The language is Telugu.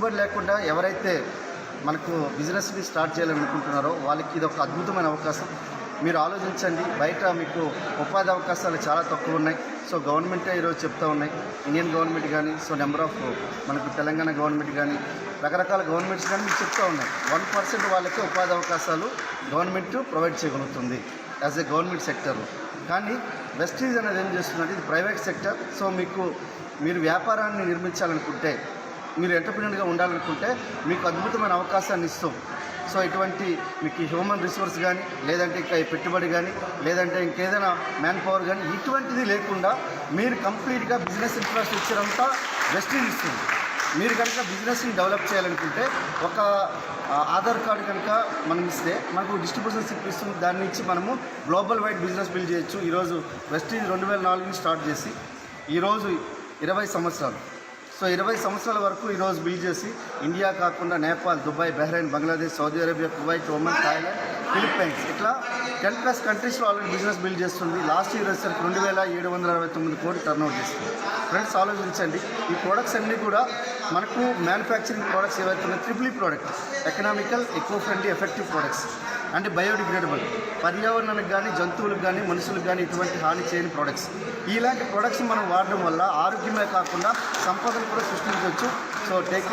పెట్టుబడి లేకుండా ఎవరైతే మనకు బిజినెస్ని స్టార్ట్ చేయాలనుకుంటున్నారో వాళ్ళకి ఇది ఒక అద్భుతమైన అవకాశం. మీరు ఆలోచించండి, బయట మీకు ఉపాధి అవకాశాలు చాలా తక్కువ ఉన్నాయి. సో గవర్నమెంటే ఈరోజు చెప్తూ ఉన్నాయి, ఇండియన్ గవర్నమెంట్ కానీ, సో నెంబర్ ఆఫ్ మనకు తెలంగాణ గవర్నమెంట్ కానీ, రకరకాల గవర్నమెంట్స్ కానీ మీకు చెప్తూ ఉన్నాయి 1% వాళ్ళకే ఉపాధి అవకాశాలు గవర్నమెంట్ ప్రొవైడ్ చేయగలుగుతుంది యాజ్ ఏ గవర్నమెంట్ సెక్టర్లో. కానీ వెస్టీజ్ అనేది ఏం చేస్తుందంటే ఇది ప్రైవేట్ సెక్టర్. సో మీరు వ్యాపారాన్ని నిర్మించాలనుకుంటే, మీరు ఎంటర్‌ప్రెన్యూర్‌గా ఉండాలనుకుంటే మీకు అద్భుతమైన అవకాశాన్ని ఇస్తాం. సో ఇటువంటి మీకు హ్యూమన్ రిసోర్స్ కానీ, లేదంటే ఇంకా పెట్టుబడి కానీ, లేదంటే ఇంకేదైనా మ్యాన్ పవర్ కానీ, ఇటువంటిది లేకుండా మీరు కంప్లీట్గా బిజినెస్ ఇన్ఫ్రాస్ట్రక్చర్ అంతా వెస్టీజ్ ఇస్తుంది. మీరు కనుక బిజినెస్ని డెవలప్ చేయాలనుకుంటే ఒక ఆధార్ కార్డు కనుక మనం ఇస్తే మనకు డిస్ట్రిబ్యూషన్ స్లిప్ ఇస్తుంది. దాన్ని ఇచ్చి మనము గ్లోబల్ వైడ్ బిజినెస్ బిల్డ్ చేయొచ్చు. ఈరోజు వెస్టీజ్ 2004 స్టార్ట్ చేసి ఈరోజు 20 సంవత్సరాలు. సో 20 సంవత్సరాల వరకు ఈరోజు బిల్డ్ చేసి ఇండియా కాకుండా Nepal, Dubai, Bahrain, Bangladesh, Saudi Arabia, Kuwait, Oman, Thailand, Philippines ఇట్లా 10+ కంట్రీస్లో ఆల్రెడీ బిజినెస్ బిల్డ్ చేస్తుంది. లాస్ట్ ఇయర్ వచ్చేసరికి 2769 కోట్లు టర్న్ఓవర్ చేస్తుంది. ఫ్రెండ్స్ ఆలోచించండి, ఈ ప్రోడక్ట్స్ అన్నీ కూడా మనకు మ్యానుఫ్యాక్చరింగ్ ప్రోడక్ట్స్ ఏవైతే ఉన్నాయి, triple product, economical, eco friendly, effective products అంటే బయోడిగ్రేడబుల్, పర్యావరణానికి కానీ, జంతువులకు కానీ, మనుషులకు కానీ ఎటువంటి హాని చేయని ప్రోడక్ట్స్. ఇలాంటి ప్రోడక్ట్స్ మనం వాడడం వల్ల ఆరోగ్యమే కాకుండా సంపదను కూడా సృష్టించవచ్చు. So take